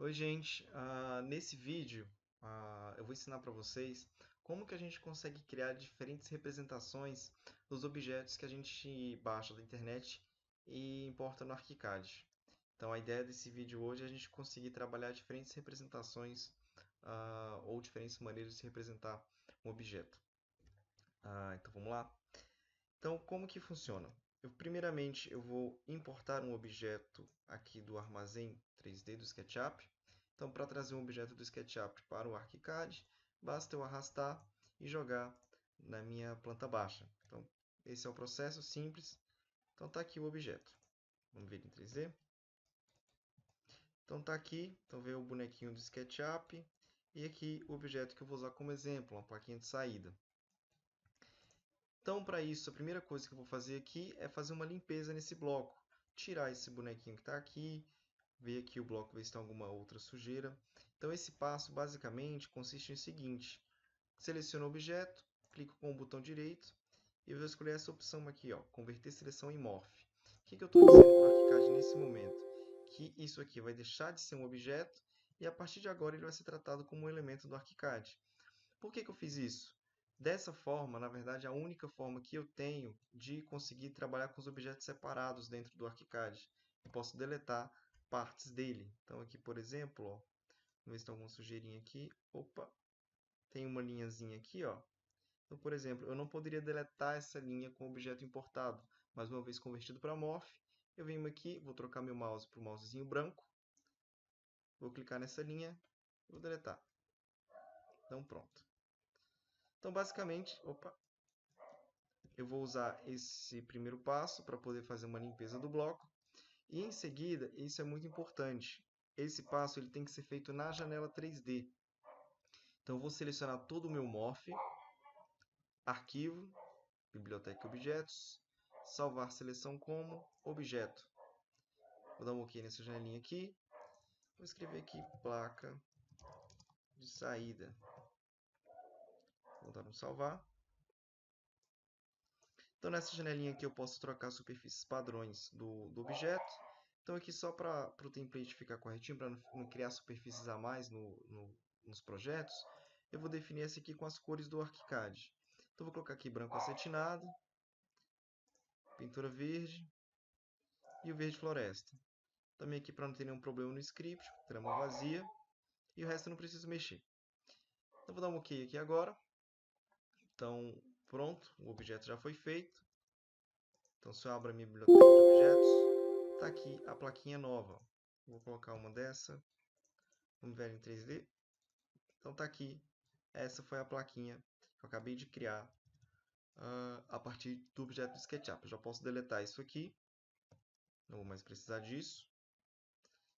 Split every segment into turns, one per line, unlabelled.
Oi, gente. Nesse vídeo, eu vou ensinar para vocês como que a gente consegue criar diferentes representações dos objetos que a gente baixa da internet e importa no ArchiCAD. Então, a ideia desse vídeo hoje é a gente conseguir trabalhar diferentes representações, ou diferentes maneiras de se representar um objeto. Então, vamos lá? Então, como que funciona? Primeiramente, eu vou importar um objeto aqui do armazém 3D do SketchUp. Então, para trazer um objeto do SketchUp para o ArchiCAD, basta eu arrastar e jogar na minha planta baixa. Então, esse é o processo simples. Então, está aqui o objeto. Vamos ver em 3D. Então, está aqui. Então, veio o bonequinho do SketchUp. E aqui o objeto que eu vou usar como exemplo, uma plaquinha de saída. Então, para isso, a primeira coisa que eu vou fazer aqui é fazer uma limpeza nesse bloco. Tirar esse bonequinho que está aqui, ver aqui o bloco, ver se tem alguma outra sujeira. Então, esse passo basicamente consiste no seguinte: seleciono o objeto, clico com o botão direito e vou escolher essa opção aqui, ó, converter seleção em Morph. O que eu estou dizendo para o ArchiCAD nesse momento? Que isso aqui vai deixar de ser um objeto e a partir de agora ele vai ser tratado como um elemento do ArchiCAD. Por que eu fiz isso? Dessa forma, na verdade, a única forma que eu tenho de conseguir trabalhar com os objetos separados dentro do ArchiCAD. Eu posso deletar partes dele. Então, aqui, por exemplo, ó, vamos ver se tem alguma sujeirinha aqui. Opa, tem uma linhazinha aqui, ó. Então, por exemplo, eu não poderia deletar essa linha com o objeto importado, mas uma vez convertido para Morph, eu venho aqui, vou trocar meu mouse para o mousezinho branco, vou clicar nessa linha e vou deletar. Então, pronto. Então, basicamente, eu vou usar esse primeiro passo para poder fazer uma limpeza do bloco. E em seguida, isso é muito importante, esse passo ele tem que ser feito na janela 3D. Então, eu vou selecionar todo o meu Morph, Arquivo, Biblioteca e Objetos, Salvar seleção como Objeto. Vou dar um OK nessa janelinha aqui. Vou escrever aqui placa de saída. Vou dar um salvar. Então, nessa janelinha aqui eu posso trocar superfícies padrões do objeto. Então, aqui só para o template ficar corretinho, para não criar superfícies a mais nos projetos, eu vou definir essa aqui com as cores do ArchiCAD. Então, vou colocar aqui branco acetinado, pintura verde e o verde floresta. Também aqui para não ter nenhum problema no script, trama vazia, e o resto eu não preciso mexer. Então, vou dar um OK aqui agora. Então, pronto, o objeto já foi feito. Então, se eu abro a minha biblioteca de objetos, está aqui a plaquinha nova. Vou colocar uma dessa. Vamos ver em 3D. Então, está aqui. Essa foi a plaquinha que eu acabei de criar a partir do objeto do SketchUp. Eu já posso deletar isso aqui. Não vou mais precisar disso.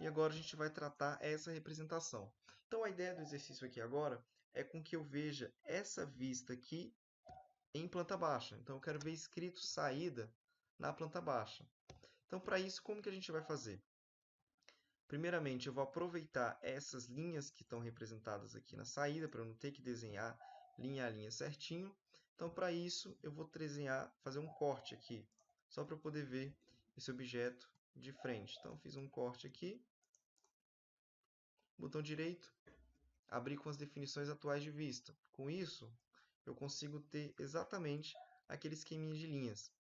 E agora a gente vai tratar essa representação. Então, a ideia do exercício aqui agora é com que eu veja essa vista aqui em planta baixa. Então, eu quero ver escrito saída na planta baixa. Então, para isso, como que a gente vai fazer? Primeiramente, eu vou aproveitar essas linhas que estão representadas aqui na saída, para eu não ter que desenhar linha a linha certinho. Então, para isso, eu vou desenhar, fazer um corte aqui, só para eu poder ver esse objeto de frente. Então, fiz um corte aqui, botão direito, abrir com as definições atuais de vista. Com isso, eu consigo ter exatamente aquele esqueminha de linhas.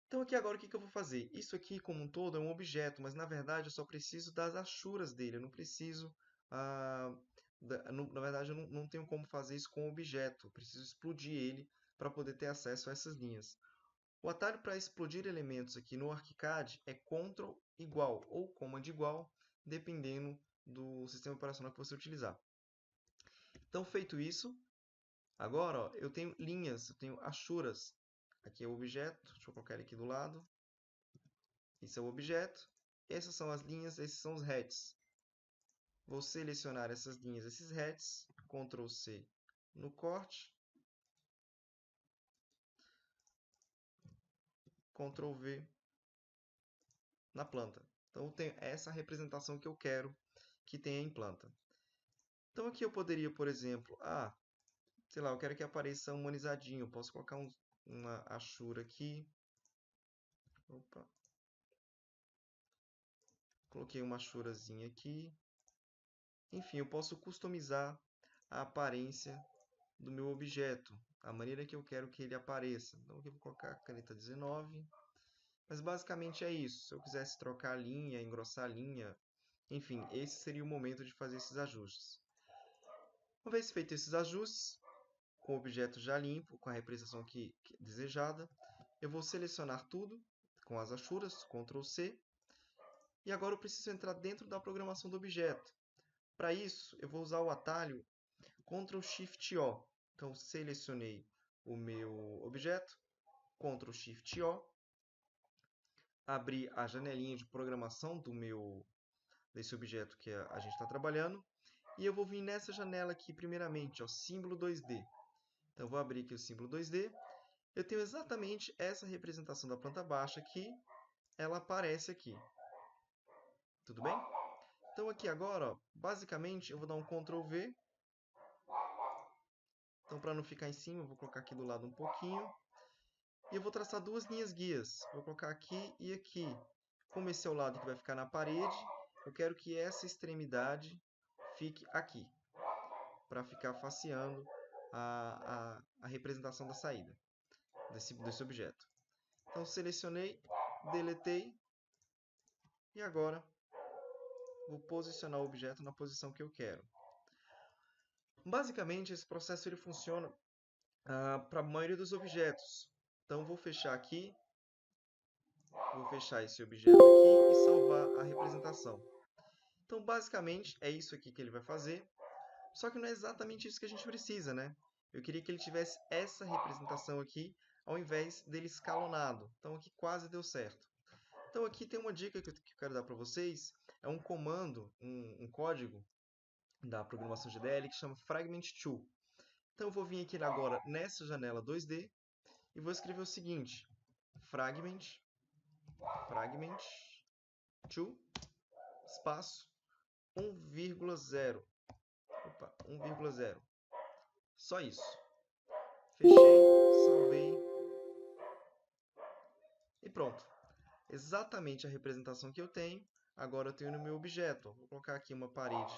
Então, aqui agora o que eu vou fazer? Isso aqui, como um todo, é um objeto, mas na verdade eu só preciso das achuras dele. Eu não preciso. Na verdade, eu não tenho como fazer isso com o objeto. Eu preciso explodir ele para poder ter acesso a essas linhas. O atalho para explodir elementos aqui no ArchiCAD é Ctrl igual ou Command igual, dependendo do sistema operacional que você utilizar. Então, feito isso, agora ó, eu tenho linhas, eu tenho achuras. Aqui é o objeto, deixa eu colocar ele aqui do lado. Esse é o objeto. Essas são as linhas, esses são os heads. Vou selecionar essas linhas, esses heads. Ctrl C no corte. Ctrl V na planta. Então, eu tenho essa representação que eu quero que tenha em planta. Então, aqui eu poderia, por exemplo, sei lá, eu quero que apareça humanizadinho. Eu posso colocar uma achura aqui. Opa. Coloquei uma achurazinha aqui. Enfim, eu posso customizar a aparência do meu objeto, a maneira que eu quero que ele apareça. Então aqui eu vou colocar a caneta 19. Mas basicamente é isso. Se eu quisesse trocar a linha, engrossar a linha, enfim, esse seria o momento de fazer esses ajustes. Uma vez feitos esses ajustes, com o objeto já limpo, com a representação aqui desejada, eu vou selecionar tudo com as achuras, Ctrl C, e agora eu preciso entrar dentro da programação do objeto. Para isso, eu vou usar o atalho Ctrl Shift O. Então, selecionei o meu objeto, Ctrl Shift O, abri a janelinha de programação desse objeto que a gente está trabalhando, e eu vou vir nessa janela aqui, primeiramente, ó, símbolo 2D. Então, eu vou abrir aqui o símbolo 2D. Eu tenho exatamente essa representação da planta baixa aqui, ela aparece aqui. Tudo bem? Então, aqui agora, ó, basicamente, eu vou dar um Ctrl V. Então, para não ficar em cima, eu vou colocar aqui do lado um pouquinho. E eu vou traçar duas linhas guias. Vou colocar aqui e aqui. Como esse é o lado que vai ficar na parede, eu quero que essa extremidade fique aqui, para ficar faceando a representação da saída desse objeto. Então, selecionei, deletei, e agora vou posicionar o objeto na posição que eu quero. Basicamente, esse processo ele funciona para a maioria dos objetos. Então, vou fechar aqui, vou fechar esse objeto aqui e salvar a representação. Então, basicamente, é isso aqui que ele vai fazer. Só que não é exatamente isso que a gente precisa, né? Eu queria que ele tivesse essa representação aqui, ao invés dele escalonado. Então, aqui quase deu certo. Então, aqui tem uma dica que eu quero dar para vocês. É um comando, um código da programação GDL que chama Fragment2. Então, eu vou vir aqui agora nessa janela 2D e vou escrever o seguinte. Fragment2, espaço, 1,0. Opa, 1,0. Só isso. Fechei, salvei e pronto. Exatamente a representação que eu tenho. Agora eu tenho no meu objeto. Vou colocar aqui uma parede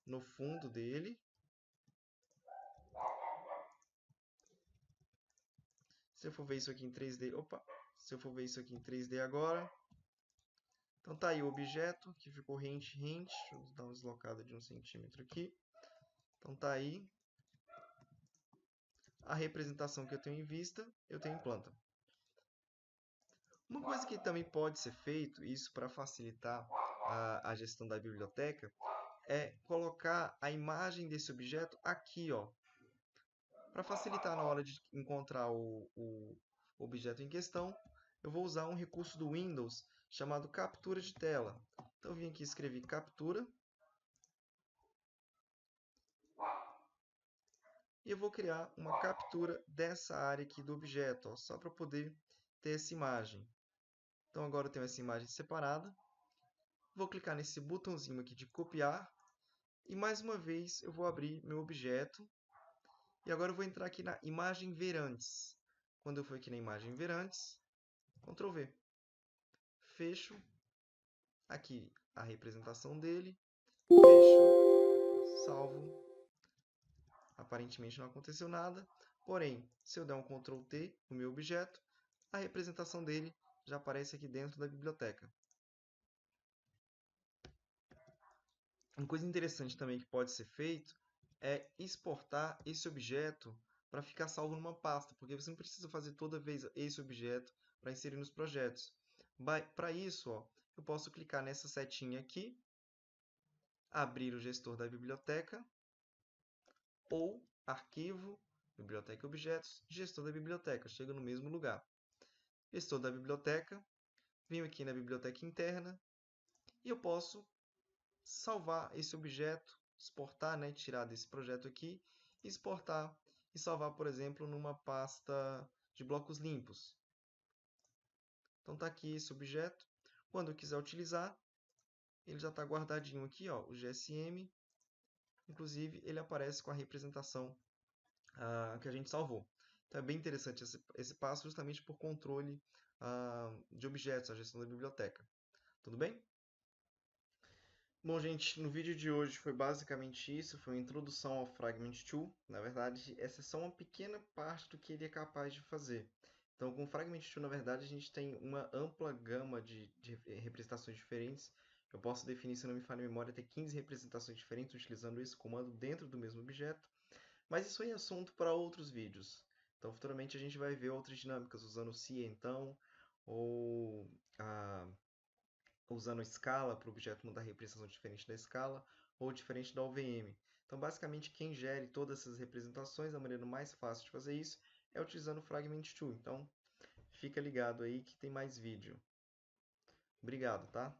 no fundo dele. Se eu for ver isso aqui em 3D, se eu for ver isso aqui em 3D agora, então tá aí o objeto que ficou rente. Deixa eu dar uma deslocada de 1 centímetro aqui. Então tá aí a representação que eu tenho em vista, eu tenho em planta. Uma coisa que também pode ser feito, isso para facilitar a gestão da biblioteca, é colocar a imagem desse objeto aqui, ó, para facilitar na hora de encontrar o objeto em questão. Eu vou usar um recurso do Windows chamado captura de tela. Então eu vim aqui escrever captura e eu vou criar uma captura dessa área aqui do objeto, ó, só para poder ter essa imagem. Então agora eu tenho essa imagem separada. Vou clicar nesse botãozinho aqui de copiar e mais uma vez eu vou abrir meu objeto. E agora eu vou entrar aqui na imagem ver antes. Quando eu for aqui na imagem ver antes, Ctrl V. Fecho aqui a representação dele. Fecho, salvo. Aparentemente não aconteceu nada. Porém, se eu der um Ctrl T no meu objeto, a representação dele já aparece aqui dentro da biblioteca. Uma coisa interessante também que pode ser feito é exportar esse objeto para ficar salvo numa pasta, porque você não precisa fazer toda vez esse objeto para inserir nos projetos. Para isso, ó, eu posso clicar nessa setinha aqui, abrir o gestor da biblioteca, ou arquivo, biblioteca e objetos, gestor da biblioteca, chega no mesmo lugar. Gestor da biblioteca, venho aqui na biblioteca interna e eu posso salvar esse objeto, exportar, né, tirar desse projeto aqui, exportar e salvar, por exemplo, numa pasta de blocos limpos. Então está aqui esse objeto. Quando eu quiser utilizar, ele já está guardadinho aqui, ó, o GSM. Inclusive, ele aparece com a representação que a gente salvou. Então é bem interessante esse passo justamente por controle de objetos, a gestão da biblioteca. Tudo bem? Bom, gente, no vídeo de hoje foi basicamente isso, foi uma introdução ao Fragment Tool. Na verdade, essa é só uma pequena parte do que ele é capaz de fazer. Então, com o Fragment Tool, na verdade, a gente tem uma ampla gama de representações diferentes. Eu posso definir, se não me falha a memória, até 15 representações diferentes utilizando esse comando dentro do mesmo objeto. Mas isso aí é assunto para outros vídeos. Então, futuramente a gente vai ver outras dinâmicas usando o SIA, então, ou a usando escala para o objeto mudar a representação diferente da escala ou diferente da OVM. Então, basicamente, quem gere todas essas representações, a maneira mais fácil de fazer isso é utilizando o Fragment Tool. Então, fica ligado aí que tem mais vídeo. Obrigado, tá?